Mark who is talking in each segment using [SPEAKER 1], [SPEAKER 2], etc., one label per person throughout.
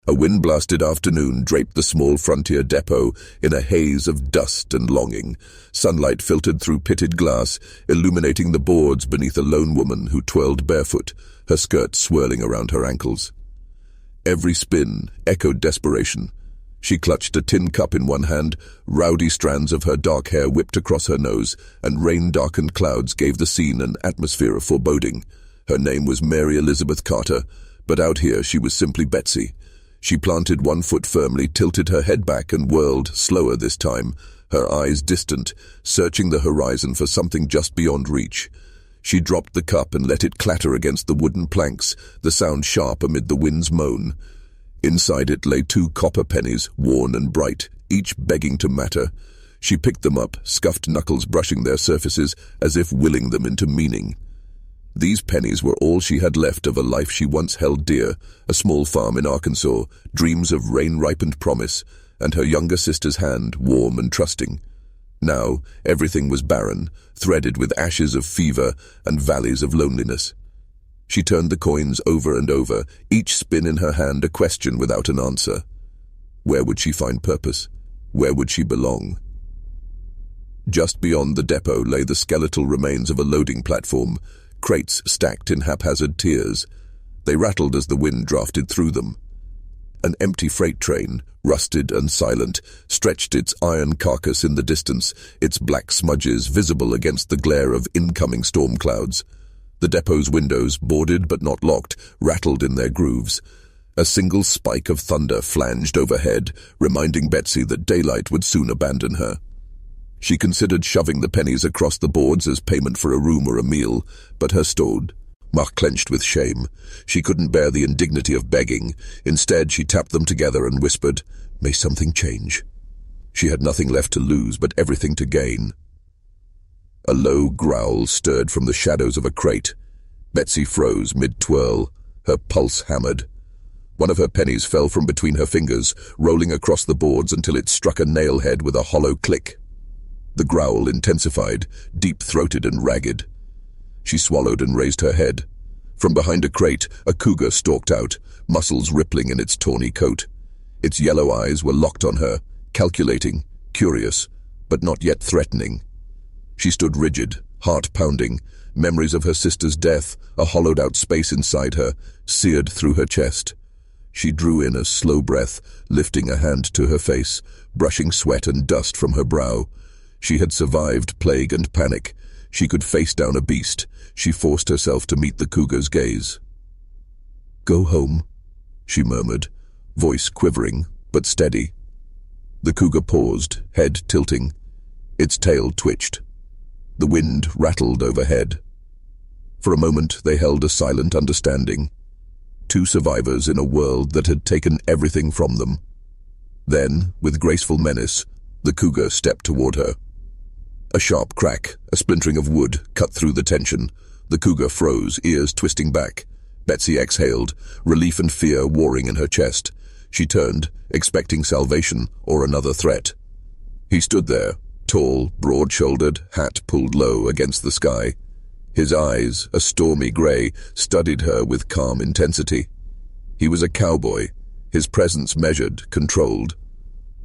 [SPEAKER 1] A wind-blasted afternoon draped the small frontier depot in a haze of dust and longing. Sunlight filtered through pitted glass, illuminating the boards beneath a lone woman who twirled barefoot, her skirt swirling around her ankles. Every spin echoed desperation. She clutched a tin cup in one hand, rowdy strands of her dark hair whipped across her nose, and rain-darkened clouds gave the scene an atmosphere of foreboding. Her name was Mary Elizabeth Carter, but out here she was simply Betsy. She planted one foot firmly, tilted her head back, and whirled, slower this time, her eyes distant, searching the horizon for something just beyond reach. She dropped the cup and let it clatter against the wooden planks, the sound sharp amid the wind's moan. Inside it lay 2 copper pennies, worn and bright, each begging to matter. She picked them up, scuffed knuckles brushing their surfaces, as if willing them into meaning. These pennies were all she had left of a life she once held dear, a small farm in Arkansas, dreams of rain-ripened promise, and her younger sister's hand, warm and trusting. Now, everything was barren, threaded with ashes of fever and valleys of loneliness. She turned the coins over and over, each spin in her hand a question without an answer. Where would she find purpose? Where would she belong? Just beyond the depot lay the skeletal remains of a loading platform, crates stacked in haphazard tiers. They rattled as the wind drafted through them. An empty freight train, rusted and silent, stretched its iron carcass in the distance, its black smudges visible against the glare of incoming storm clouds. The depot's windows, boarded but not locked, rattled in their grooves. A single spike of thunder flanged overhead, reminding Betsy that daylight would soon abandon her. She considered shoving the pennies across the boards as payment for a room or a meal, but her stomach clenched with shame. She couldn't bear the indignity of begging. Instead, she tapped them together and whispered, "May something change." She had nothing left to lose, but everything to gain. A low growl stirred from the shadows of a crate. Betsy froze mid-twirl, her pulse hammered. One of her pennies fell from between her fingers, rolling across the boards until it struck a nail head with a hollow click. The growl intensified, deep-throated and ragged. She swallowed and raised her head. From behind a crate, a cougar stalked out, muscles rippling in its tawny coat. Its yellow eyes were locked on her, calculating, curious, but not yet threatening. She stood rigid, heart pounding, memories of her sister's death, a hollowed-out space inside her, seared through her chest. She drew in a slow breath, lifting a hand to her face, brushing sweat and dust from her brow. She had survived plague and panic. She could face down a beast. She forced herself to meet the cougar's gaze. "Go home," she murmured, voice quivering, but steady. The cougar paused, head tilting. Its tail twitched. The wind rattled overhead. For a moment they held a silent understanding. 2 survivors in a world that had taken everything from them. Then, with graceful menace, the cougar stepped toward her. A sharp crack, a splintering of wood, cut through the tension. The cougar froze, ears twisting back. Betsy exhaled, relief and fear warring in her chest. She turned, expecting salvation or another threat. He stood there, tall, broad-shouldered, hat pulled low against the sky. His eyes, a stormy grey, studied her with calm intensity. He was a cowboy, his presence measured, controlled.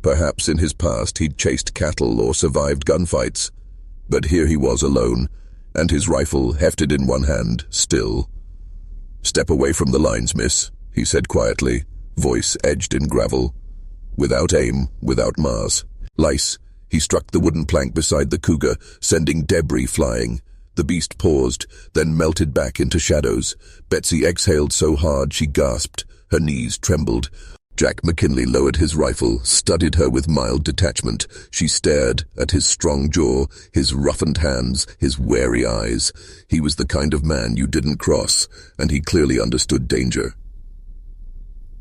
[SPEAKER 1] Perhaps in his past he'd chased cattle or survived gunfights, but here he was alone, and his rifle hefted in one hand, still. "Step away from the lines, miss," he said quietly, voice edged in gravel. Without aim, without Mars. Lice. He struck the wooden plank beside the cougar, sending debris flying. The beast paused, then melted back into shadows. Betsy exhaled so hard she gasped. Her knees trembled. Jack McKinley lowered his rifle, studied her with mild detachment. She stared at his strong jaw, his roughened hands, his wary eyes. He was the kind of man you didn't cross, and he clearly understood danger.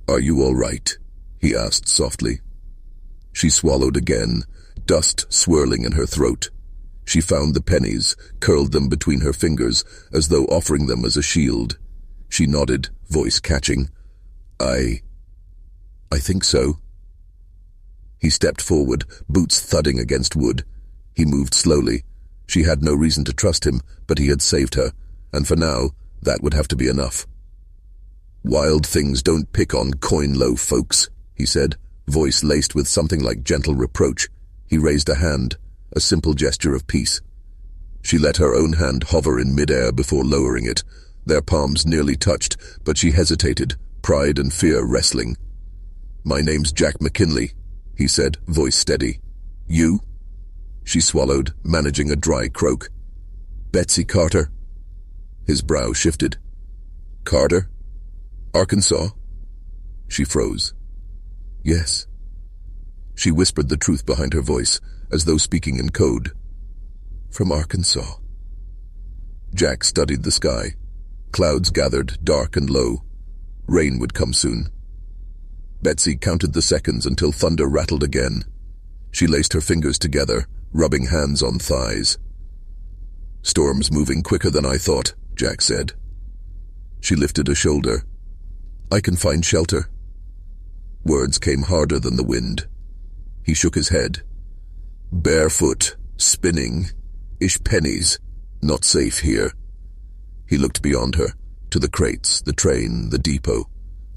[SPEAKER 1] "Are you all right?" he asked softly. She swallowed again, dust swirling in her throat. She found the pennies, curled them between her fingers, as though offering them as a shield. She nodded, voice catching. I think so." He stepped forward, boots thudding against wood. He moved slowly. She had no reason to trust him, but he had saved her, and for now, that would have to be enough. "Wild things don't pick on coin-low folks," he said, voice laced with something like gentle reproach. He raised a hand, a simple gesture of peace. She let her own hand hover in midair before lowering it. Their palms nearly touched, but she hesitated, pride and fear wrestling. "My name's Jack McKinley," he said, voice steady. "You?" She swallowed, managing a dry croak. "Betsy Carter." His brow shifted. "Carter? Arkansas?" She froze. "Yes." She whispered the truth behind her voice, as though speaking in code. "From Arkansas." Jack studied the sky. Clouds gathered, dark and low. Rain would come soon. Betsy counted the seconds until thunder rattled again. She laced her fingers together, rubbing hands on thighs. "Storm's moving quicker than I thought," Jack said. She lifted a shoulder. "I can find shelter." Words came harder than the wind. He shook his head. "Barefoot, spinning, Pennies, not safe here." He looked beyond her, to the crates, the train, the depot.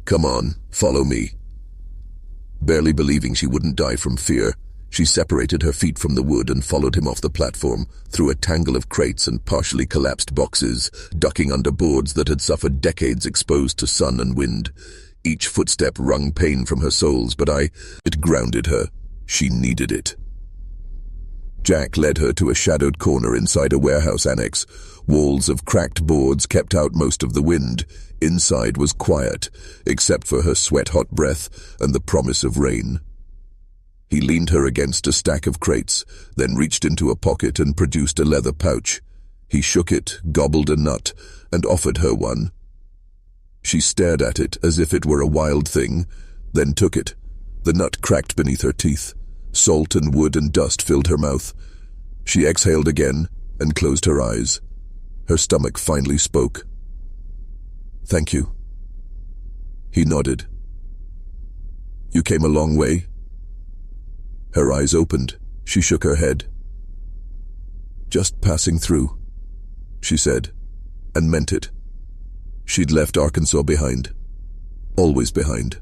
[SPEAKER 1] "Come on, follow me." Barely believing she wouldn't die from fear, she separated her feet from the wood and followed him off the platform, through a tangle of crates and partially collapsed boxes, ducking under boards that had suffered decades exposed to sun and wind. Each footstep wrung pain from her soles, but it grounded her. She needed it. Jack led her to a shadowed corner inside a warehouse annex. Walls of cracked boards kept out most of the wind. Inside was quiet, except for her sweat-hot breath and the promise of rain. He leaned her against a stack of crates, then reached into a pocket and produced a leather pouch. He shook it, gobbled a nut, and offered her one. She stared at it as if it were a wild thing, then took it. The nut cracked beneath her teeth. Salt and wood and dust filled her mouth. She exhaled again and closed her eyes. Her stomach finally spoke. "Thank you." He nodded. "You came a long way?" Her eyes opened. She shook her head. "Just passing through," she said, and meant it. She'd left Arkansas behind. Always behind.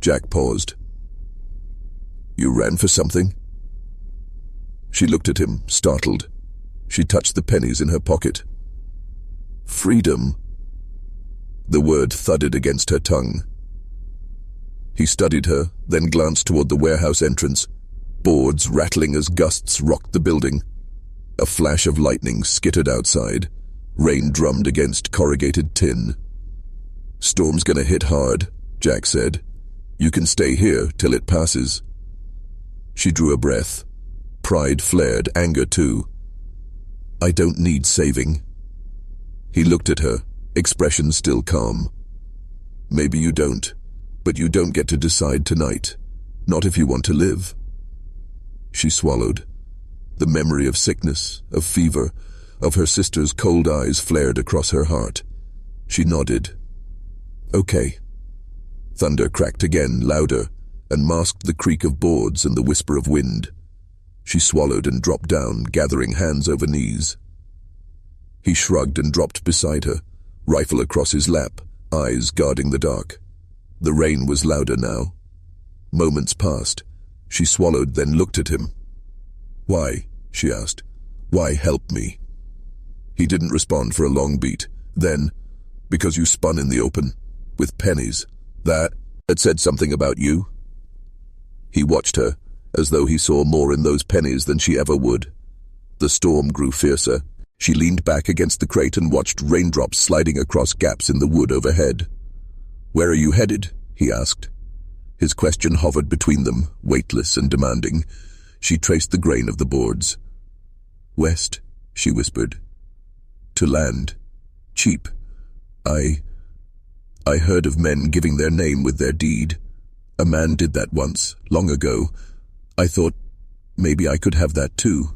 [SPEAKER 1] Jack paused. "You ran for something?" She looked at him, startled. She touched the pennies in her pocket. "Freedom." The word thudded against her tongue. He studied her, then glanced toward the warehouse entrance. Boards rattling as gusts rocked the building. A flash of lightning skittered outside. Rain drummed against corrugated tin. "Storm's gonna hit hard," Jack said. "You can stay here till it passes." She drew a breath. Pride flared, anger too. "I don't need saving." He looked at her, expression still calm. "Maybe you don't, but you don't get to decide tonight. Not if you want to live." She swallowed. The memory of sickness, of fever, of her sister's cold eyes flared across her heart. She nodded. "Okay." Thunder cracked again, louder, and masked the creak of boards and the whisper of wind. She swallowed and dropped down, gathering hands over knees. He shrugged and dropped beside her, rifle across his lap, eyes guarding the dark. The rain was louder now. Moments passed. She swallowed, then looked at him. "Why?" she asked. "Why help me?" He didn't respond for a long beat. Then, "Because you spun in the open, with pennies. That had said something about you." He watched her, as though he saw more in those pennies than she ever would. The storm grew fiercer. She leaned back against the crate and watched raindrops sliding across gaps in the wood overhead. "Where are you headed?" he asked. His question hovered between them, weightless and demanding. She traced the grain of the boards. "West," she whispered. "To land. Cheap. I heard of men giving their name with their deed. A man did that once, long ago. I thought maybe I could have that too."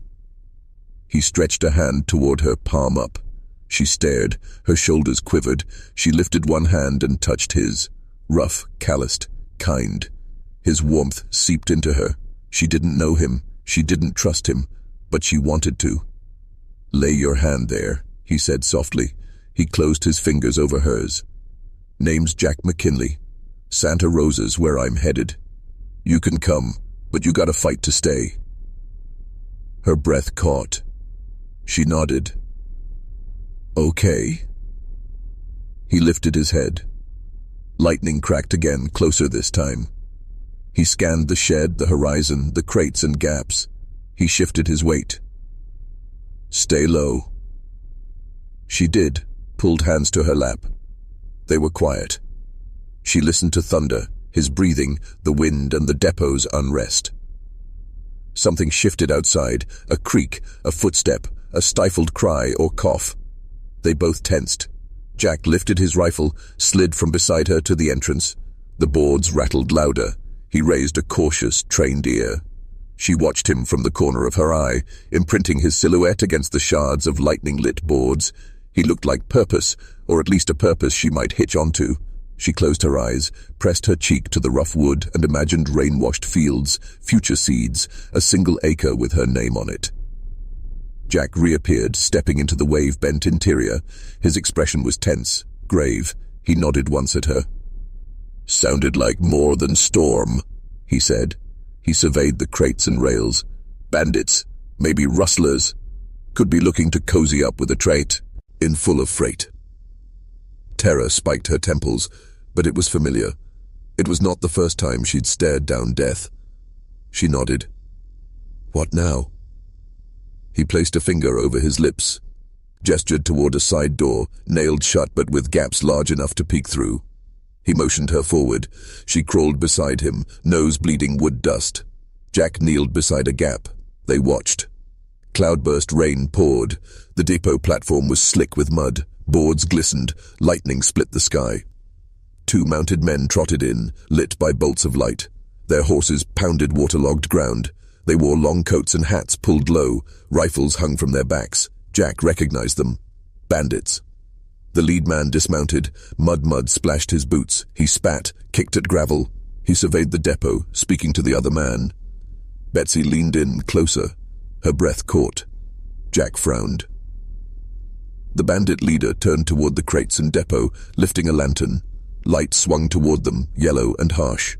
[SPEAKER 1] He stretched a hand toward her, palm up. She stared, her shoulders quivered. She lifted one hand and touched his. Rough, calloused, kind. His warmth seeped into her. She didn't know him. She didn't trust him. But she wanted to. "Lay your hand there," he said softly. He closed his fingers over hers. Name's Jack McKinley. Santa Rosa's where I'm headed. You can come, but you gotta fight to stay." Her breath caught. She nodded. "Okay." He lifted his head. Lightning cracked again, closer this time. He scanned the shed, the horizon, the crates and gaps. He shifted his weight. "Stay low." She did, pulled hands to her lap. They were quiet. She listened to thunder, his breathing, the wind and the depot's unrest. Something shifted outside, a creak, a footstep, a stifled cry or cough. They both tensed. Jack lifted his rifle, slid from beside her to the entrance. The boards rattled louder. He raised a cautious, trained ear. She watched him from the corner of her eye, imprinting his silhouette against the shards of lightning-lit boards. He looked like purpose, or at least a purpose she might hitch onto. She closed her eyes, pressed her cheek to the rough wood, and imagined rain-washed fields, future seeds, a single acre with her name on it. Jack reappeared, stepping into the wave-bent interior. His expression was tense, grave. He nodded once at her. "Sounded like more than storm," he said. He surveyed the crates and rails. "Bandits, maybe rustlers. Could be looking to cozy up with a trait, in full of freight." Terror spiked her temples, but it was familiar. It was not the first time she'd stared down death. She nodded. "What now?" He placed a finger over his lips, gestured toward a side door, nailed shut but with gaps large enough to peek through. He motioned her forward. She crawled beside him, nose bleeding wood dust. Jack kneeled beside a gap. They watched. Cloudburst rain poured. The depot platform was slick with mud. Boards glistened. Lightning split the sky. Two mounted men trotted in, lit by bolts of light. Their horses pounded waterlogged ground. They wore long coats and hats pulled low. Rifles hung from their backs. Jack recognized them. Bandits. The lead man dismounted. Mud splashed his boots. He spat, kicked at gravel. He surveyed the depot, speaking to the other man. Betsy leaned in, closer. Her breath caught. Jack frowned. The bandit leader turned toward the crates and depot, lifting a lantern. Light swung toward them, yellow and harsh.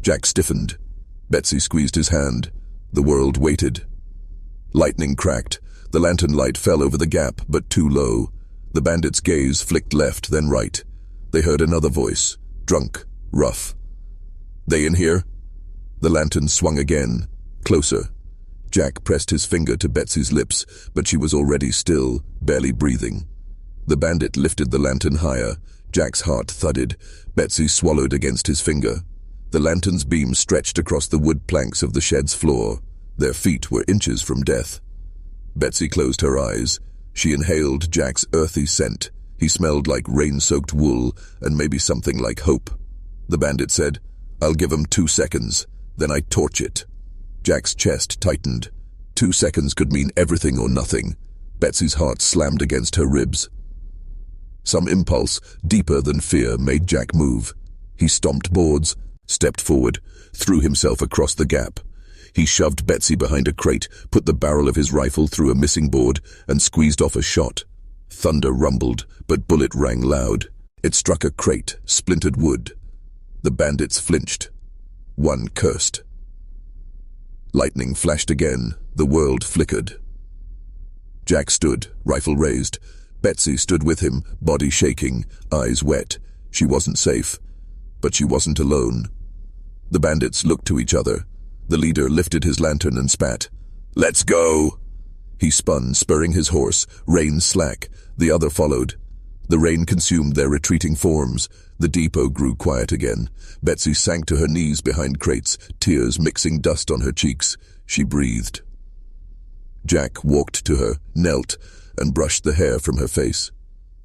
[SPEAKER 1] Jack stiffened. Betsy squeezed his hand. The world waited. Lightning cracked. The lantern light fell over the gap, but too low. The bandit's gaze flicked left, then right. They heard another voice, drunk, rough. "They in here?" The lantern swung again, closer. Jack pressed his finger to Betsy's lips, but she was already still, barely breathing. The bandit lifted the lantern higher. Jack's heart thudded. Betsy swallowed against his finger. The lantern's beam stretched across the wood planks of the shed's floor. Their feet were inches from death. Betsy closed her eyes. She inhaled Jack's earthy scent. He smelled like rain-soaked wool and maybe something like hope. The bandit said, "I'll give 'em 2 seconds, then I torch it." Jack's chest tightened. 2 seconds could mean everything or nothing. Betsy's heart slammed against her ribs. Some impulse, deeper than fear, made Jack move. He stomped boards, stepped forward, threw himself across the gap. He shoved Betsy behind a crate, put the barrel of his rifle through a missing board, and squeezed off a shot. Thunder rumbled, but bullet rang loud. It struck a crate, splintered wood. The bandits flinched. One cursed. Lightning flashed again. The world flickered. Jack stood, rifle raised. Betsy stood with him, body shaking, eyes wet. She wasn't safe, but she wasn't alone. The bandits looked to each other. The leader lifted his lantern and spat. "Let's go!" He spun, spurring his horse, rein slack. The other followed. The rain consumed their retreating forms. The depot grew quiet again. Betsy sank to her knees behind crates, tears mixing dust on her cheeks. She breathed. Jack walked to her, knelt, and brushed the hair from her face.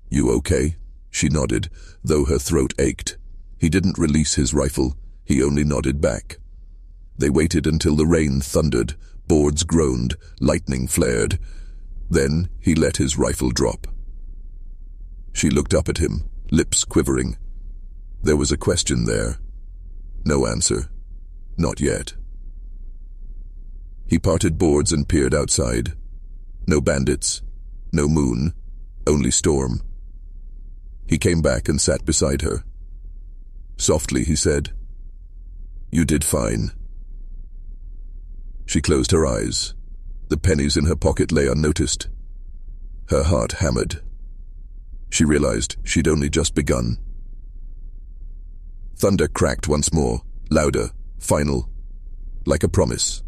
[SPEAKER 1] "You okay?" She nodded, though her throat ached. He didn't release his rifle. He only nodded back. They waited until the rain thundered, boards groaned, lightning flared. Then he let his rifle drop. She looked up at him, lips quivering. There was a question there. No answer. Not yet. He parted boards and peered outside. No bandits, no moon, only storm. He came back and sat beside her. Softly, he said, "You did fine." She closed her eyes. The pennies in her pocket lay unnoticed. Her heart hammered. She realized she'd only just begun. Thunder cracked once more, louder, final, like a promise.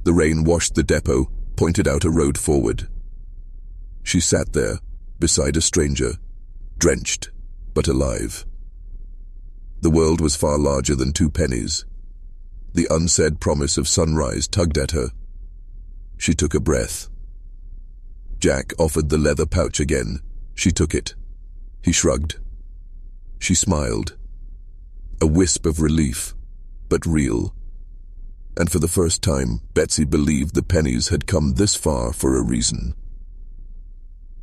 [SPEAKER 1] The rain washed the depot, pointed out a road forward. She sat there, beside a stranger, drenched, but alive. The world was far larger than 2 pennies. The unsaid promise of sunrise tugged at her. She took a breath. Jack offered the leather pouch again. She took it. He shrugged. She smiled. A wisp of relief, but real. And for the first time, Betsy believed the pennies had come this far for a reason.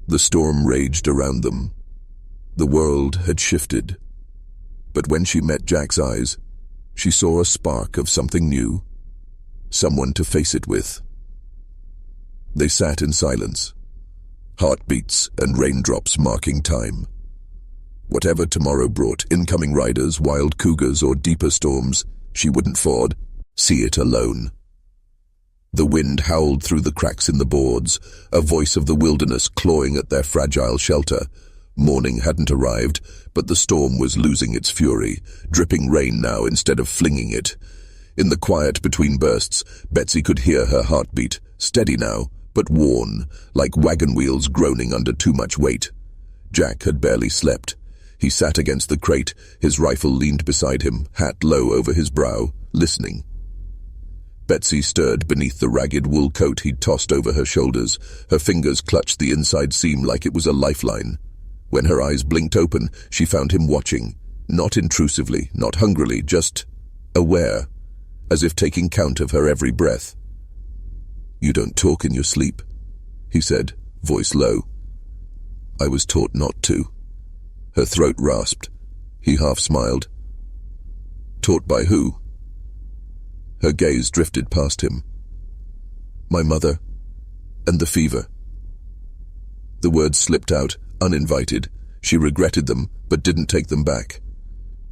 [SPEAKER 1] The storm raged around them. The world had shifted. But when she met Jack's eyes, she saw a spark of something new, someone to face it with. They sat in silence, heartbeats and raindrops marking time. Whatever tomorrow brought, incoming riders, wild cougars, or deeper storms, she wouldn't see it alone. The wind howled through the cracks in the boards, a voice of the wilderness clawing at their fragile shelter. Morning hadn't arrived, but the storm was losing its fury, dripping rain now instead of flinging it. In the quiet between bursts, Betsy could hear her heartbeat, steady now, but worn, like wagon wheels groaning under too much weight. Jack had barely slept. He sat against the crate, his rifle leaned beside him, hat low over his brow, listening. Betsy stirred beneath the ragged wool coat he'd tossed over her shoulders. Her fingers clutched the inside seam like it was a lifeline. When her eyes blinked open, she found him watching, not intrusively, not hungrily, just aware, as if taking count of her every breath. "You don't talk in your sleep," he said, voice low. "I was taught not to." Her throat rasped. He half smiled. "Taught by who?" Her gaze drifted past him. "My mother, and the fever." The words slipped out, uninvited. She regretted them, but didn't take them back.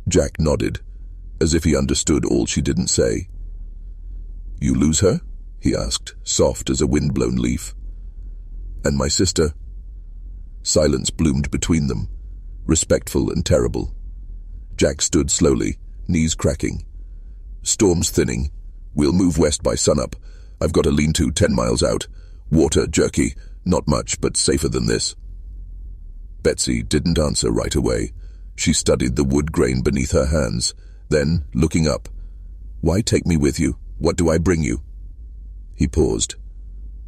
[SPEAKER 1] Jack nodded, as if he understood all she didn't say. "You lose her?" he asked, soft as a wind-blown leaf. "And my sister?" Silence bloomed between them, respectful and terrible. Jack stood slowly, knees cracking. "Storm's thinning. We'll move west by sunup. I've got a lean-to 10 miles out. Water, jerky, not much, but safer than this." Betsy didn't answer right away. She studied the wood grain beneath her hands. Then, looking up, "Why take me with you? What do I bring you?" He paused.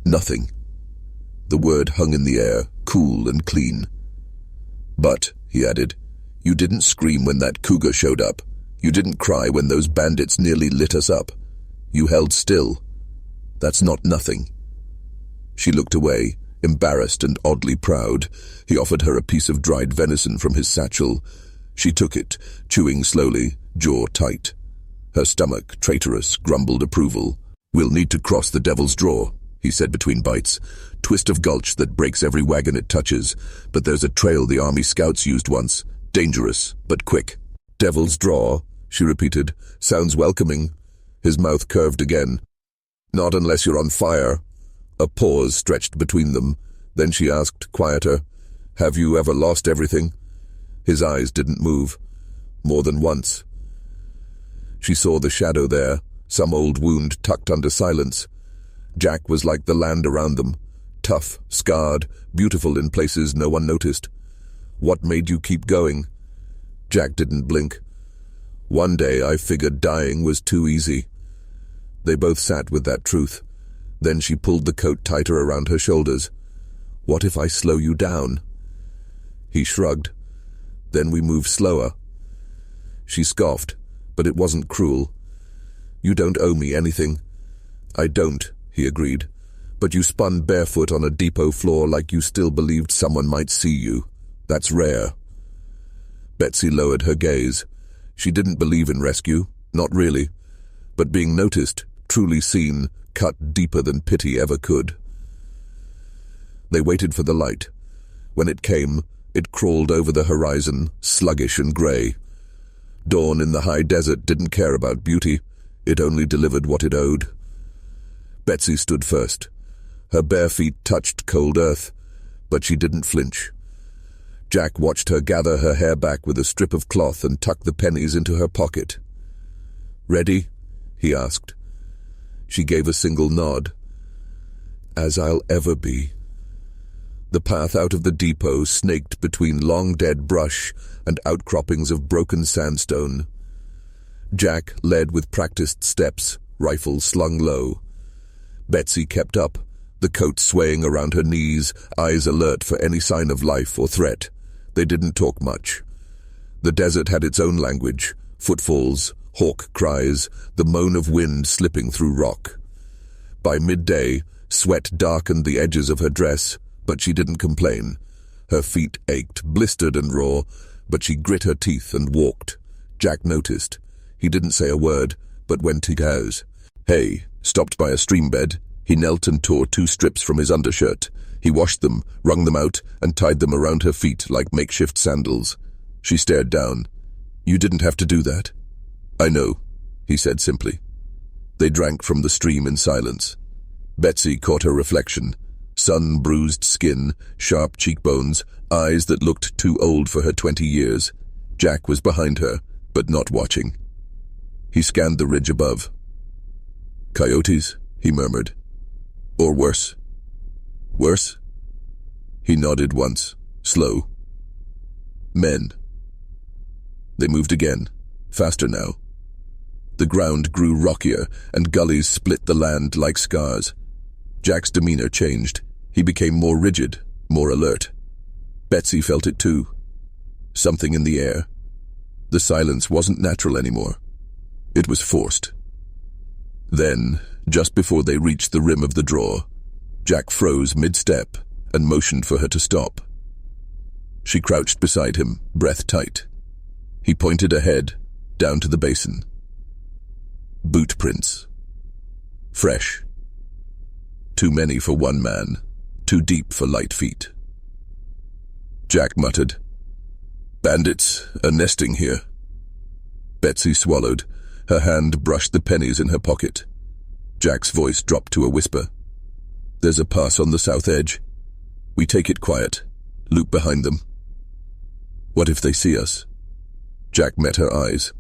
[SPEAKER 1] "Nothing." The word hung in the air, cool and clean. "But," he added, "you didn't scream when that cougar showed up. You didn't cry when those bandits nearly lit us up. You held still. That's not nothing." She looked away, embarrassed and oddly proud. He offered her a piece of dried venison from his satchel. She took it, chewing slowly, jaw tight. Her stomach, traitorous, grumbled approval. "We'll need to cross the Devil's Draw," he said between bites. "Twist of gulch that breaks every wagon it touches. But there's a trail the Army scouts used once. Dangerous, but quick." "Devil's Draw," she repeated. "Sounds welcoming." His mouth curved again. "Not unless you're on fire." A pause stretched between them. Then she asked, quieter, "Have you ever lost everything?" His eyes didn't move. "More than once." She saw the shadow there, some old wound tucked under silence. Jack was like the land around them, tough, scarred, beautiful in places no one noticed. "What made you keep going?" Jack didn't blink. "One day I figured dying was too easy." They both sat with that truth. Then she pulled the coat tighter around her shoulders. "What if I slow you down?" He shrugged. "Then we move slower." She scoffed, but it wasn't cruel. "You don't owe me anything." "I don't," he agreed. "But you spun barefoot on a depot floor like you still believed someone might see you. That's rare." Betsy lowered her gaze. She didn't believe in rescue, not really. But being noticed, truly seen, cut deeper than pity ever could. They waited for the light. When it came, It crawled over the horizon, sluggish and grey. Dawn in the high desert didn't care about beauty. It only delivered what it owed. Betsy stood first. Her bare feet touched cold earth, but she didn't flinch. Jack watched her gather her hair back with a strip of cloth and tuck the pennies into her pocket. "Ready?" he asked. She gave a single nod. "As I'll ever be." The path out of the depot snaked between long dead brush and outcroppings of broken sandstone. Jack led with practiced steps, rifle slung low. Betsy kept up, the coat swaying around her knees, eyes alert for any sign of life or threat. They didn't talk much. The desert had its own language, footfalls, hawk cries, the moan of wind slipping through rock. By midday, sweat darkened the edges of her dress, but she didn't complain. Her feet ached, blistered and raw, but she grit her teeth and walked. Jack noticed. He didn't say a word, but went to hers. "Hey," stopped by a stream bed. He knelt and tore 2 strips from his undershirt. He washed them, wrung them out, and tied them around her feet like makeshift sandals. She stared down. "You didn't have to do that." "I know," he said simply. They drank from the stream in silence. Betsy caught her reflection. Sun-bruised skin, sharp cheekbones, eyes that looked too old for her 20 years. Jack was behind her, but not watching. He scanned the ridge above. "Coyotes," he murmured. "Or worse." "Worse?" He nodded once, slow. "Men." They moved again, faster now. The ground grew rockier, and gullies split the land like scars. Jack's demeanor changed. He became more rigid, more alert. Betsy felt it too. Something in the air. The silence wasn't natural anymore. It was forced. Then, just before they reached the rim of the draw, Jack froze mid-step and motioned for her to stop. She crouched beside him, breath tight. He pointed ahead, down to the basin. Boot prints. Fresh. Too many for one man, too deep for light feet. Jack muttered, "Bandits are nesting here." Betsy swallowed. Her hand brushed the pennies in her pocket. Jack's voice dropped to a whisper. "There's a pass on the south edge. We take it quiet, loop behind them." "What if they see us?" Jack met her eyes.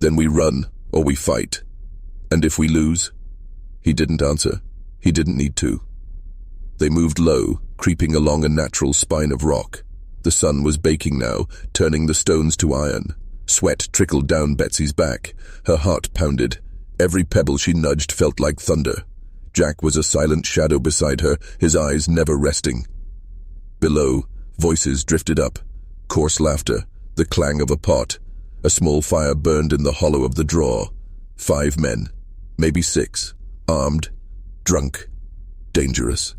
[SPEAKER 1] "Then we run, or we fight. And if we lose?" He didn't answer. He didn't need to. They moved low, creeping along a natural spine of rock. The sun was baking now, turning the stones to iron. Sweat trickled down Betsy's back. Her heart pounded. Every pebble she nudged felt like thunder. Jack was a silent shadow beside her, his eyes never resting. Below, voices drifted up. Coarse laughter, the clang of a pot. A small fire burned in the hollow of the draw. 5 men, maybe 6, armed, drunk, dangerous.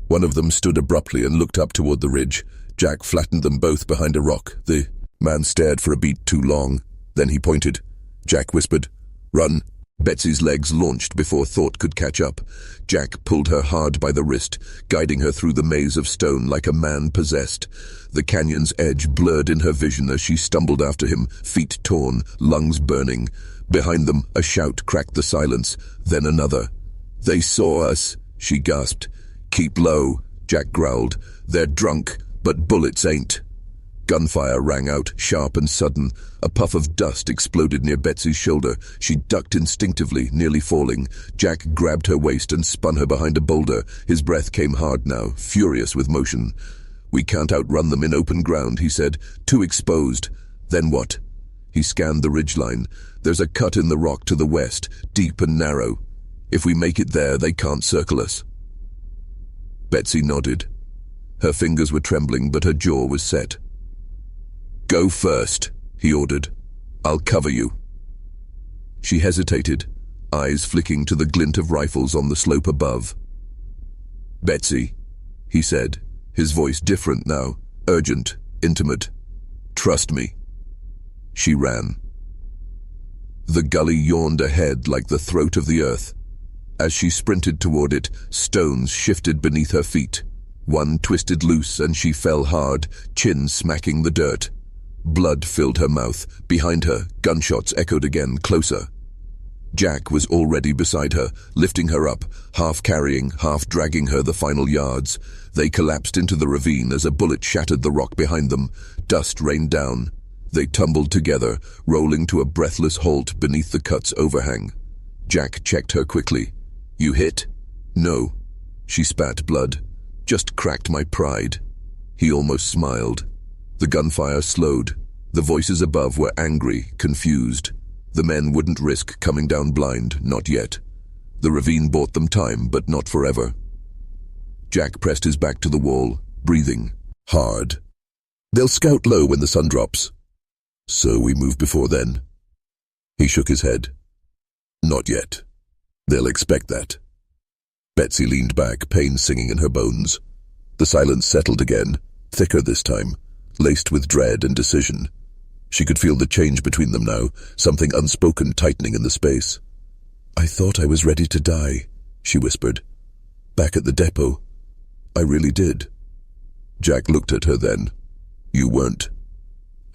[SPEAKER 1] One of them stood abruptly and looked up toward the ridge. Jack flattened them both behind a rock. The man stared for a beat too long. Then he pointed. Jack whispered, "Run." Betsy's legs launched before thought could catch up. Jack pulled her hard by the wrist, guiding her through the maze of stone like a man possessed. The canyon's edge blurred in her vision as she stumbled after him, feet torn, lungs burning. Behind them, a shout cracked the silence, then another. "They saw us," she gasped. "Keep low," Jack growled. "They're drunk, but bullets ain't." Gunfire rang out, sharp and sudden. A puff of dust exploded near Betsy's shoulder. She ducked instinctively, nearly falling. Jack grabbed her waist and spun her behind a boulder. His breath came hard now, furious with motion. "We can't outrun them in open ground," he said. "Too exposed." "Then what?" He scanned the ridgeline. "There's a cut in the rock to the west, deep and narrow. If we make it there, they can't circle us." Betsy nodded. Her fingers were trembling, but her jaw was set. "Go first," he ordered. "I'll cover you." She hesitated, eyes flicking to the glint of rifles on the slope above. "Betsy," he said, his voice different now, urgent, intimate. "Trust me." She ran. The gully yawned ahead like the throat of the earth. As she sprinted toward it, stones shifted beneath her feet. One twisted loose and she fell hard, chin smacking the dirt. Blood filled her mouth. Behind her, gunshots echoed again, closer. Jack was already beside her, lifting her up, half carrying, half dragging her the final yards. They collapsed into the ravine as a bullet shattered the rock behind them. Dust rained down. They tumbled together, rolling to a breathless halt beneath the cut's overhang. Jack checked her quickly. "You hit?" "No." She spat blood. "Just cracked my pride." He almost smiled. The gunfire slowed. The voices above were angry, confused. The men wouldn't risk coming down blind, not yet. The ravine bought them time, but not forever. Jack pressed his back to the wall, breathing hard. "They'll scout low when the sun drops." "So we move before then?" He shook his head. "Not yet. They'll expect that." Betsy leaned back, pain singing in her bones. The silence settled again, thicker this time, laced with dread and decision. She could feel the change between them now, something unspoken tightening in the space. "I thought I was ready to die," she whispered. "Back at the depot. I really did." Jack looked at her then. "You weren't."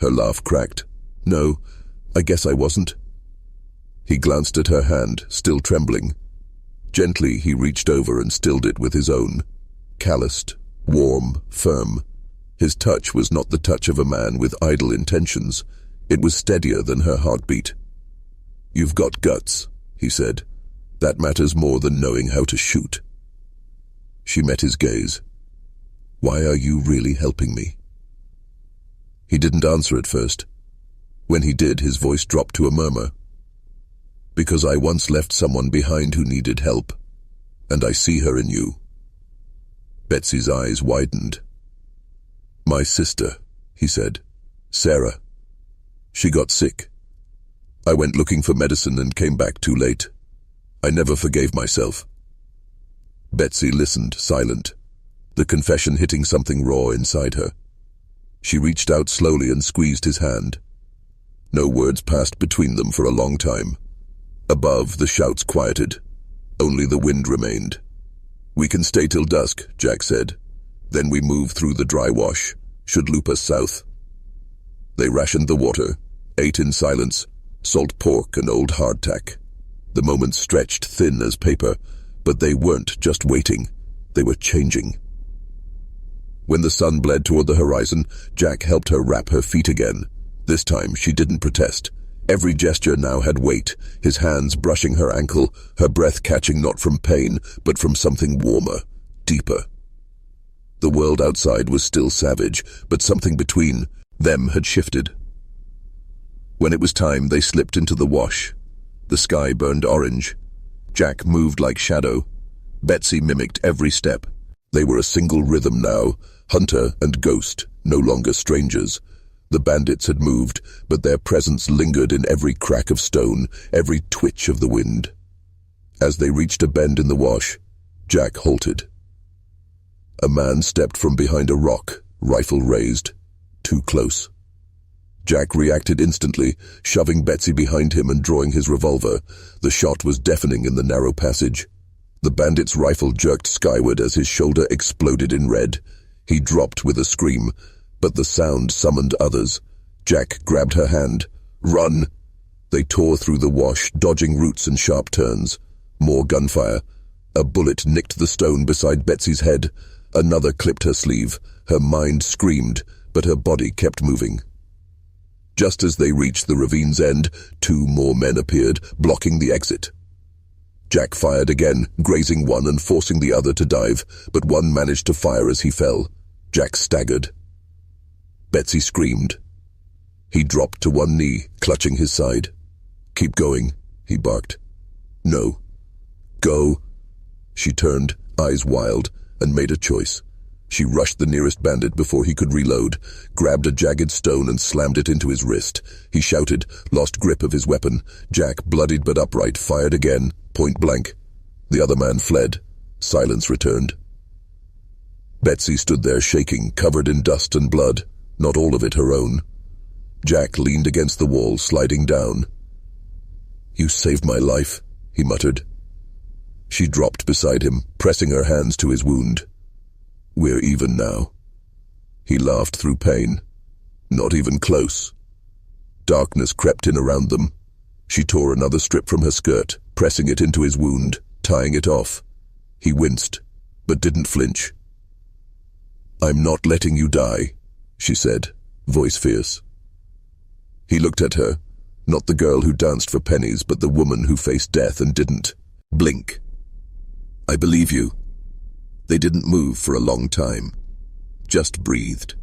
[SPEAKER 1] Her laugh cracked. "No, I guess I wasn't." He glanced at her hand, still trembling. Gently he reached over and stilled it with his own. Calloused, warm, firm. His touch was not the touch of a man with idle intentions. It was steadier than her heartbeat. "You've got guts," he said. "That matters more than knowing how to shoot." She met his gaze. "Why are you really helping me?" He didn't answer at first. When he did, his voice dropped to a murmur. "Because I once left someone behind who needed help, and I see her in you." Betsy's eyes widened. "My sister," he said. "Sarah. She got sick. I went looking for medicine and came back too late. I never forgave myself." Betsy listened, silent, the confession hitting something raw inside her. She reached out slowly and squeezed his hand. No words passed between them for a long time. Above, the shouts quieted. Only the wind remained. "We can stay till dusk," Jack said. "Then we move through the dry wash. Should loop us south." They rationed the water, ate in silence, salt pork and old hardtack. The moments stretched thin as paper, but they weren't just waiting. They were changing. When the sun bled toward the horizon, Jack helped her wrap her feet again. This time she didn't protest. Every gesture now had weight, his hands brushing her ankle, her breath catching not from pain, but from something warmer, deeper. The world outside was still savage, but something between them had shifted. When it was time, they slipped into the wash. The sky burned orange. Jack moved like shadow. Betsy mimicked every step. They were a single rhythm now, hunter and ghost, no longer strangers. The bandits had moved, but their presence lingered in every crack of stone, every twitch of the wind. As they reached a bend in the wash, Jack halted. A man stepped from behind a rock, rifle raised, too close. Jack reacted instantly, shoving Betsy behind him and drawing his revolver. The shot was deafening in the narrow passage. The bandit's rifle jerked skyward as his shoulder exploded in red. He dropped with a scream, but the sound summoned others. Jack grabbed her hand. "Run!" They tore through the wash, dodging roots and sharp turns. More gunfire. A bullet nicked the stone beside Betsy's head. Another clipped her sleeve. Her mind screamed, but her body kept moving. Just as they reached the ravine's end, 2 more men appeared, blocking the exit. Jack fired again, grazing one and forcing the other to dive, but one managed to fire as he fell. Jack staggered. Betsy screamed. He dropped to one knee, clutching his side. "Keep going," he barked. "No." "Go." She turned, eyes wild, and made a choice. She rushed the nearest bandit before he could reload, grabbed a jagged stone and slammed it into his wrist. He shouted, lost grip of his weapon. Jack, bloodied but upright, fired again, point blank. The other man fled. Silence returned. Betsy stood there shaking, covered in dust and blood, not all of it her own. Jack leaned against the wall, sliding down. "You saved my life," he muttered. She dropped beside him, pressing her hands to his wound. We're even now. He laughed through pain. Not even close. Darkness crept in around them. She tore another strip from her skirt, pressing it into his wound, tying it off. He winced, but didn't flinch. "I'm not letting you die," she said, voice fierce. He looked at her, not the girl who danced for pennies, but the woman who faced death and didn't blink. "I believe you." They didn't move for a long time, just breathed.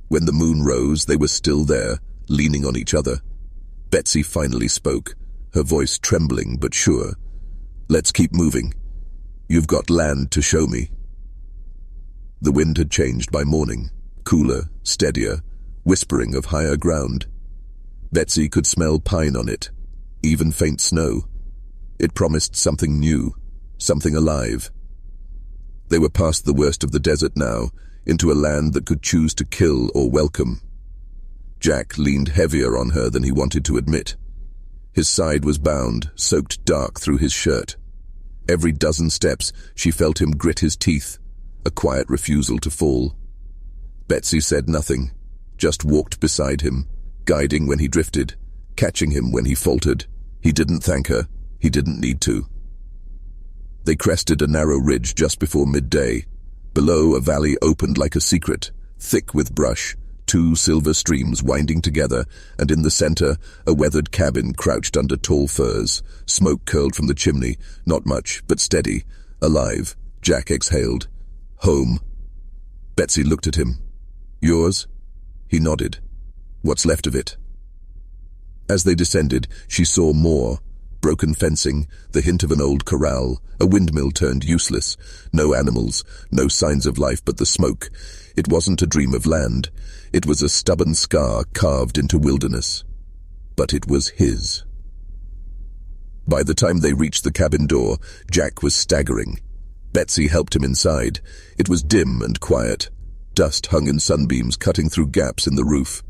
[SPEAKER 1] When the moon rose, they were still there, leaning on each other. Betsy finally spoke, her voice trembling but sure. "Let's keep moving. You've got land to show me." The wind had changed by morning, cooler, steadier, whispering of higher ground. Betsy could smell pine on it, even faint snow. It promised something new, something alive. They were past the worst of the desert now, into a land that could choose to kill or welcome. Jack leaned heavier on her than he wanted to admit. His side was bound, soaked dark through his shirt. Every dozen steps, she felt him grit his teeth, a quiet refusal to fall. Betsy said nothing, just walked beside him, guiding when he drifted, catching him when he faltered. He didn't thank her. He didn't need to. They crested a narrow ridge just before midday. Below, a valley opened like a secret, thick with brush, two silver streams winding together, and in the center, a weathered cabin crouched under tall firs. Smoke curled from the chimney, not much, but steady, alive. Jack exhaled. "Home." Betsy looked at him. "Yours?" He nodded. "What's left of it?" As they descended, she saw more. Broken fencing, the hint of an old corral, a windmill turned useless. No animals, no signs of life but the smoke. It wasn't a dream of land. It was a stubborn scar carved into wilderness. But it was his. By the time they reached the cabin door, Jack was staggering. Betsy helped him inside. It was dim and quiet. Dust hung in sunbeams cutting through gaps in the roof.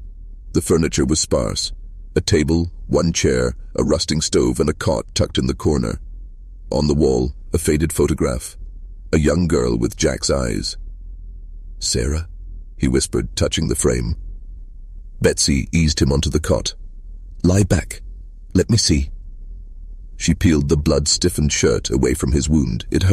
[SPEAKER 1] The furniture was sparse. A table, one chair, a rusting stove, and a cot tucked in the corner. On the wall, a faded photograph. A young girl with Jack's eyes. "Sarah?" he whispered, touching the frame. Betsy eased him onto the cot. "Lie back. Let me see." She peeled the blood-stiffened shirt away from his wound. It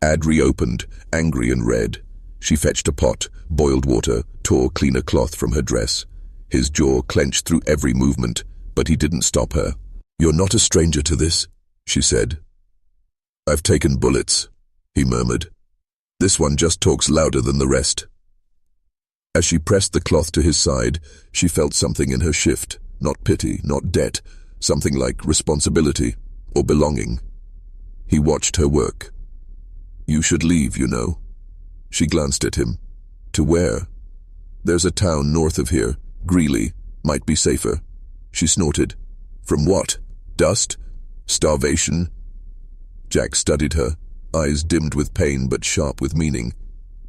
[SPEAKER 1] had reopened, angry and red. She fetched a pot, boiled water, tore cleaner cloth from her dress. His jaw clenched through every movement, but he didn't stop her. "You're not a stranger to this," she said. "I've taken bullets," he murmured. "This one just talks louder than the rest." As she pressed the cloth to his side, she felt something in her shift, not pity, not debt, something like responsibility or belonging. He watched her work. "You should leave, you know." She glanced at him. "To where?" "There's a town north of here, Greeley, might be safer." She snorted. "From what? Dust? Starvation?" Jack studied her, eyes dimmed with pain but sharp with meaning.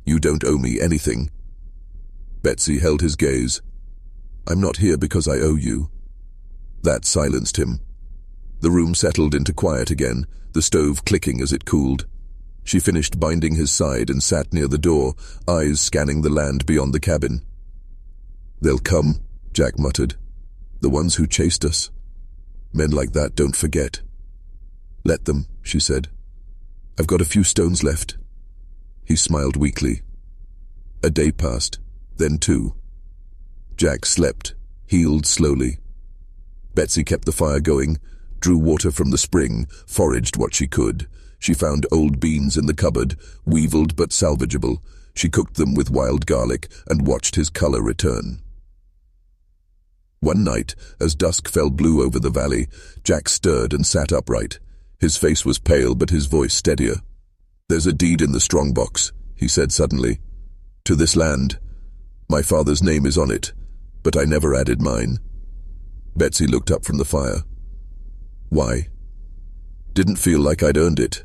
[SPEAKER 1] "You don't owe me anything." Betsy held his gaze. "I'm not here because I owe you." That silenced him. The room settled into quiet again, the stove clicking as it cooled. She finished binding his side and sat near the door, eyes scanning the land beyond the cabin. "They'll come," Jack muttered. "The ones who chased us. Men like that don't forget." "Let them," she said. "I've got a few stones left." He smiled weakly. A day passed, then two. Jack slept, healed slowly. Betsy kept the fire going, drew water from the spring, foraged what she could. She found old beans in the cupboard, weevilled but salvageable. She cooked them with wild garlic and watched his color return. One night, as dusk fell blue over the valley, Jack stirred and sat upright. His face was pale, but his voice steadier. "There's a deed in the strongbox," he said suddenly. "To this land. My father's name is on it, but I never added mine." Betsy looked up from the fire. "Why?" "Didn't feel like I'd earned it.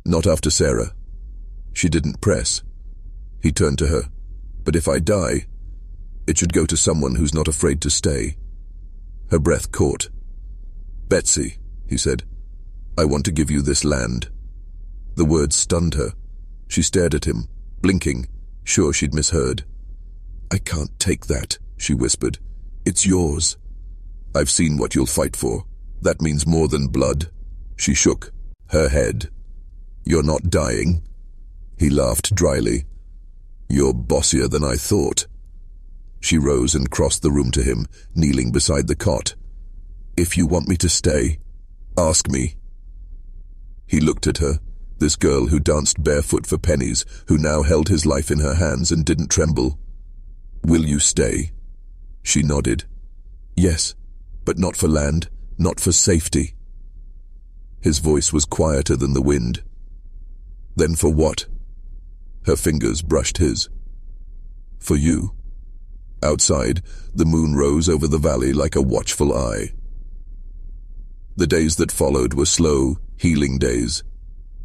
[SPEAKER 1] Not after Sarah." She didn't press. He turned to her. "But if I die, it should go to someone who's not afraid to stay." Her breath caught. "Betsy," he said, "I want to give you this land." The words stunned her. She stared at him, blinking, Sure she'd misheard. "I can't take that," she whispered. "It's yours. I've seen what you'll fight for. That means more than blood." She shook her head. "You're not dying." He laughed dryly. "You're bossier than I thought." She rose and crossed the room to him, kneeling beside the cot. "If you want me to stay, ask me." He looked at her, this girl who danced barefoot for pennies, who now held his life in her hands and didn't tremble. "Will you stay?" She nodded. "Yes, but not for land, not for safety." His voice was quieter than the wind. "Then for what?" Her fingers brushed his. "For you." Outside, the moon rose over the valley like a watchful eye. The days that followed were slow, healing days.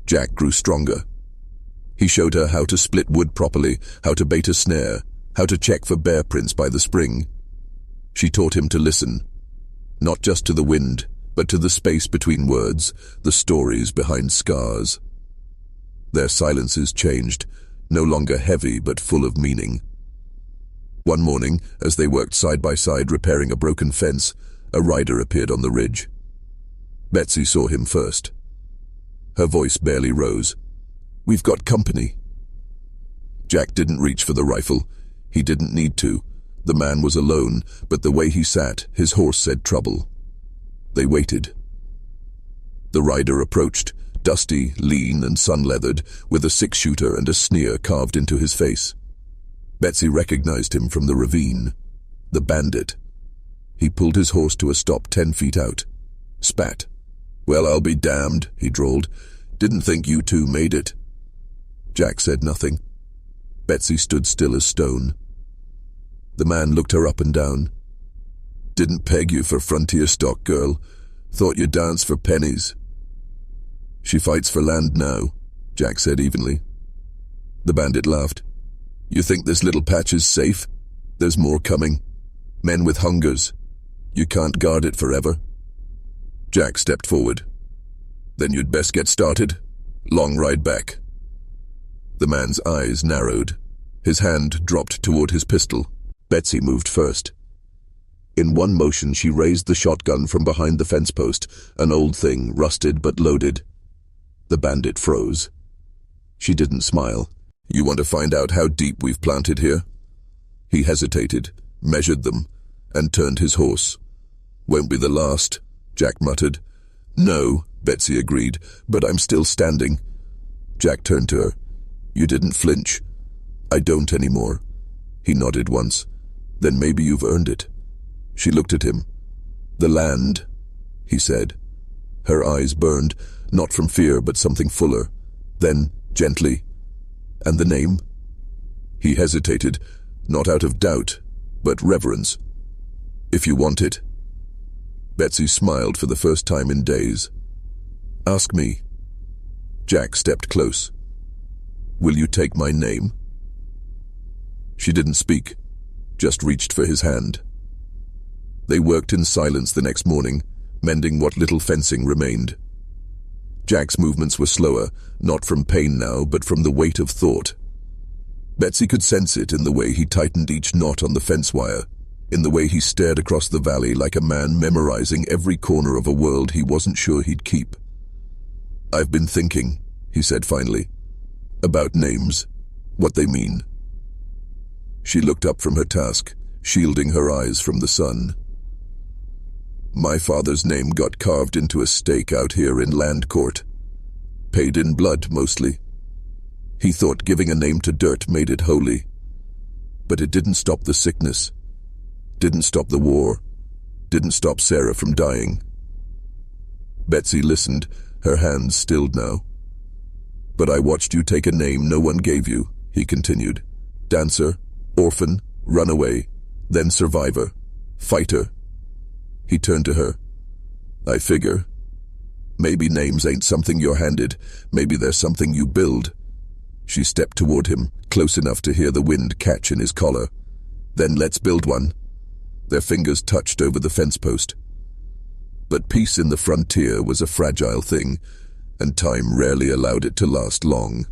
[SPEAKER 1] Jack grew stronger. He showed her how to split wood properly, how to bait a snare, how to check for bear prints by the spring. She taught him to listen, not just to the wind, but to the space between words, the stories behind scars. Their silences changed, no longer heavy but full of meaning. One morning, as they worked side by side repairing a broken fence, a rider appeared on the ridge. Betsy saw him first. Her voice barely rose. "We've got company." Jack didn't reach for the rifle. He didn't need to. The man was alone, but the way he sat, his horse said trouble. They waited. The rider approached, dusty, lean, and sun-leathered, with a six-shooter and a sneer carved into his face. Betsy recognized him from the ravine. The bandit. He pulled his horse to a stop 10 feet out. Spat. "Well, I'll be damned," he drawled. "Didn't think you two made it." Jack said nothing. Betsy stood still as stone. The man looked her up and down. "Didn't peg you for frontier stock, girl. Thought you danced for pennies." "She fights for land now," Jack said evenly. The bandit laughed. "You think this little patch is safe? There's more coming. Men with hungers. You can't guard it forever." Jack stepped forward. "Then you'd best get started. Long ride back." The man's eyes narrowed. His hand dropped toward his pistol. Betsy moved first. In one motion she raised the shotgun from behind the fence post, an old thing, rusted but loaded. The bandit froze. She didn't smile. "You want to find out how deep we've planted here?" He hesitated, measured them, and turned his horse. "Won't be the last," Jack muttered. "No," Betsy agreed, "but I'm still standing." Jack turned to her. "You didn't flinch." "I don't anymore." He nodded once. "Then maybe you've earned it." She looked at him. "The land," he said. Her eyes burned, not from fear but something fuller. Then, gently, "And the name?" He hesitated, not out of doubt, but reverence. "If you want it." Betsy smiled for the first time in days. "Ask me." Jack stepped close. "Will you take my name?" She didn't speak, just reached for his hand. They worked in silence the next morning, mending what little fencing remained. Jack's movements were slower, not from pain now, but from the weight of thought. Betsy could sense it in the way he tightened each knot on the fence wire, in the way he stared across the valley like a man memorizing every corner of a world he wasn't sure he'd keep. "I've been thinking," he said finally, "about names, what they mean." She looked up from her task, shielding her eyes from the sun. "My father's name got carved into a stake out here in land court. Paid in blood, mostly. He thought giving a name to dirt made it holy. But it didn't stop the sickness. Didn't stop the war. Didn't stop Sarah from dying." Betsy listened, her hands stilled now. "But I watched you take a name no one gave you," he continued. "Dancer, orphan, runaway, then survivor, fighter." He turned to her. "I figure. Maybe names ain't something you're handed. Maybe they're something you build." She stepped toward him, close enough to hear the wind catch in his collar. "Then let's build one." Their fingers touched over the fence post. But peace in the frontier was a fragile thing, and time rarely allowed it to last long.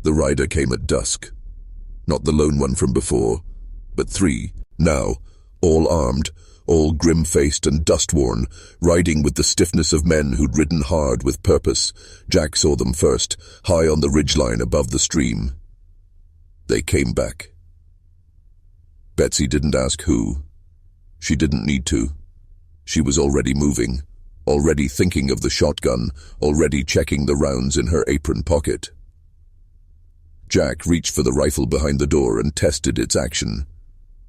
[SPEAKER 1] The rider came at dusk. Not the lone one from before, but three, now, all armed, all grim-faced and dust-worn, riding with the stiffness of men who'd ridden hard with purpose. Jack saw them first, high on the ridgeline above the stream. They came back. Betsy didn't ask who. She didn't need to. She was already moving, already thinking of the shotgun, already checking the rounds in her apron pocket. Jack reached for the rifle behind the door and tested its action.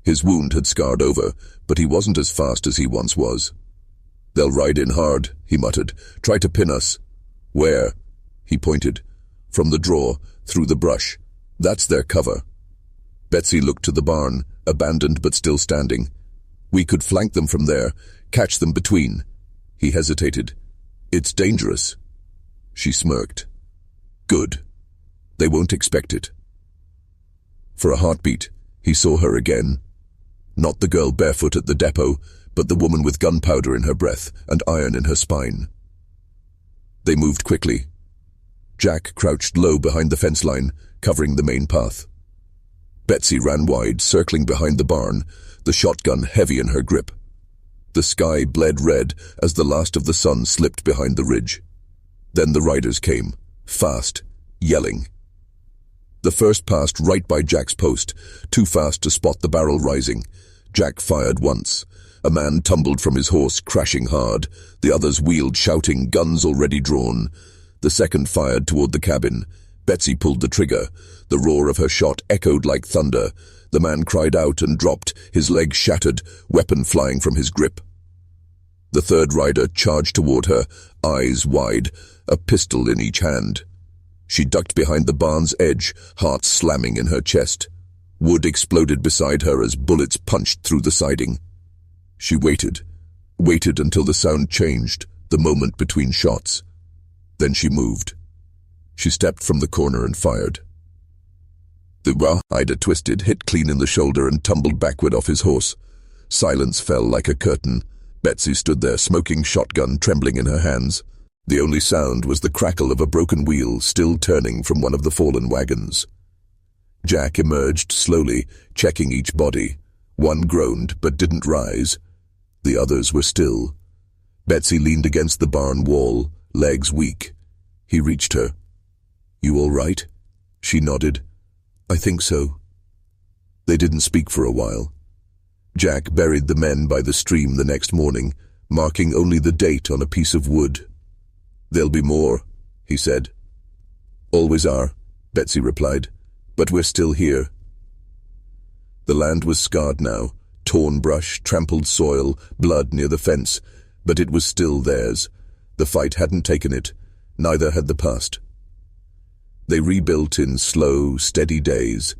[SPEAKER 1] His wound had scarred over, but he wasn't as fast as he once was. "They'll ride in hard," he muttered. "Try to pin us." "Where?" He pointed. "From the draw, through the brush. That's their cover." Betsy looked to the barn, abandoned but still standing. "We could flank them from there, catch them between." He hesitated. "It's dangerous." She smirked. "Good. They won't expect it." For a heartbeat, he saw her again. Not the girl barefoot at the depot, but the woman with gunpowder in her breath and iron in her spine. They moved quickly. Jack crouched low behind the fence line, covering the main path. Betsy ran wide, circling behind the barn, the shotgun heavy in her grip. The sky bled red as the last of the sun slipped behind the ridge. Then the riders came, fast, yelling. The first passed right by Jack's post, too fast to spot the barrel rising. Jack fired once. A man tumbled from his horse, crashing hard. The others wheeled, shouting, guns already drawn. The second fired toward the cabin. Betsy pulled the trigger. The roar of her shot echoed like thunder. The man cried out and dropped, his leg shattered, weapon flying from his grip. The third rider charged toward her, eyes wide, a pistol in each hand. She ducked behind the barn's edge, heart slamming in her chest. Wood exploded beside her as bullets punched through the siding. She waited until the sound changed, the moment between shots. Then she moved. She stepped from the corner and fired. The rider twisted, hit clean in the shoulder, and tumbled backward off his horse. Silence fell like a curtain. Betsy stood there, smoking shotgun trembling in her hands. The only sound was the crackle of a broken wheel still turning from one of the fallen wagons. Jack emerged slowly, checking each body. One groaned but didn't rise. The others were still. Betsy leaned against the barn wall, legs weak. He reached her. "You all right?" She nodded. "I think so." They didn't speak for a while. Jack buried the men by the stream the next morning, marking only the date on a piece of wood. "There'll be more," he said. "Always are," Betsy replied. "But we're still here." The land was scarred now, torn brush, trampled soil, blood near the fence, but it was still theirs. The fight hadn't taken it, neither had the past. They rebuilt in slow, steady days,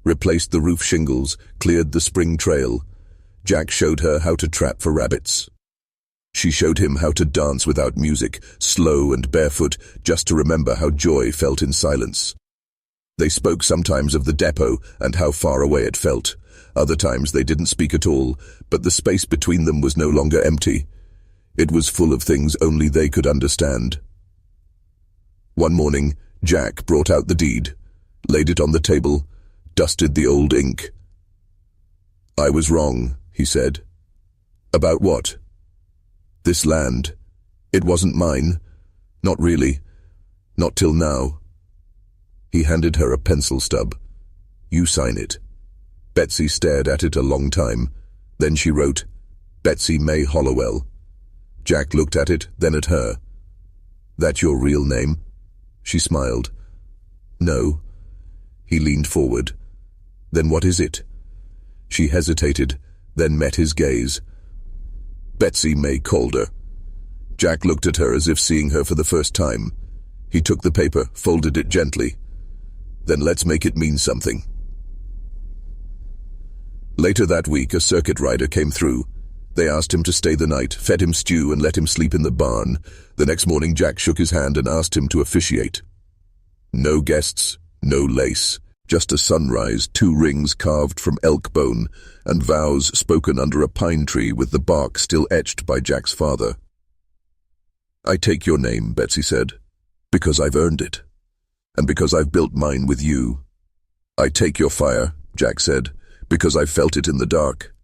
[SPEAKER 1] replaced the roof shingles, cleared the spring trail. Jack showed her how to trap for rabbits. She showed him how to dance without music, slow and barefoot, just to remember how joy felt in silence. They spoke sometimes of the depot and how far away it felt. Other times they didn't speak at all, but the space between them was no longer empty. It was full of things only they could understand. One morning, Jack brought out the deed, laid it on the table, dusted the old ink. "I was wrong," he said. "About what?" "This land. It wasn't mine. Not really. Not till now." He handed her a pencil stub. "You sign it." Betsy stared at it a long time. Then she wrote, "Betsy May Hollowell." Jack looked at it, then at her. "That your real name?" She smiled. "No." He leaned forward. "Then what is it?" She hesitated, then met his gaze. "Betsy May Calder." Jack looked at her as if seeing her for the first time. He took the paper, folded it gently. "Then let's make it mean something." Later that week, a circuit rider came through. They asked him to stay the night, fed him stew, and let him sleep in the barn. The next morning, Jack shook his hand and asked him to officiate. No guests, no lace, just a sunrise, 2 rings carved from elk bone, and vows spoken under a pine tree with the bark still etched by Jack's father. "I take your name," Betsy said, "because I've earned it." and because I've built mine with you. I take your fire, Jack said, because I felt it in the dark,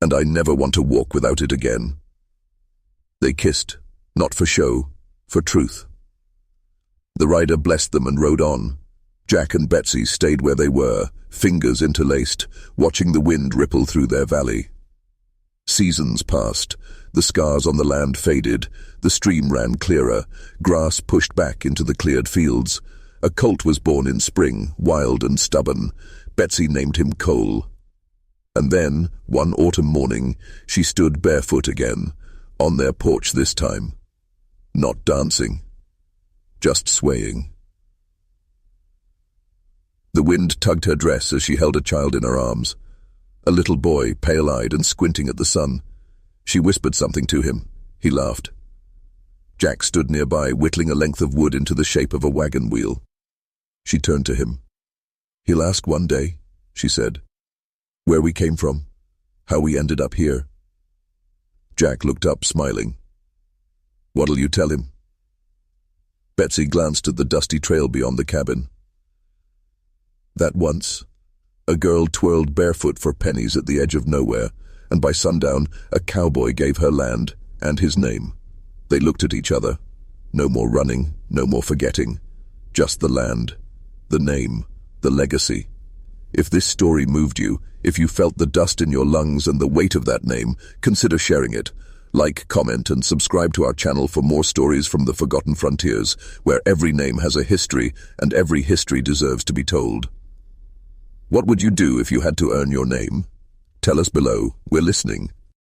[SPEAKER 1] and I never want to walk without it again. They kissed, not for show, for truth. The rider blessed them and rode on. Jack and Betsy stayed where they were, fingers interlaced, watching the wind ripple through their valley. Seasons passed. The scars on the land faded. The stream ran clearer. Grass pushed back into the cleared fields. A colt was born in spring, wild and stubborn. Betsy named him Cole. And then, one autumn morning, she stood barefoot again, on their porch this time. Not dancing, just swaying. The wind tugged her dress as she held a child in her arms. A little boy, pale-eyed and squinting at the sun. She whispered something to him. He laughed. Jack stood nearby, whittling a length of wood into the shape of a wagon wheel. She turned to him. "He'll ask one day," she said, "where we came from, how we ended up here." Jack looked up, smiling. "What'll you tell him?" Betsy glanced at the dusty trail beyond the cabin. That once, a girl twirled barefoot for pennies at the edge of nowhere, and by sundown, a cowboy gave her land and his name. They looked at each other. No more running, no more forgetting. Just the land, the name, the legacy. If this story moved you, if you felt the dust in your lungs and the weight of that name, consider sharing it. Like, comment, and subscribe to our channel for more stories from the forgotten frontiers, where every name has a history and every history deserves to be told. What would you do if you had to earn your name? Tell us below. We're listening.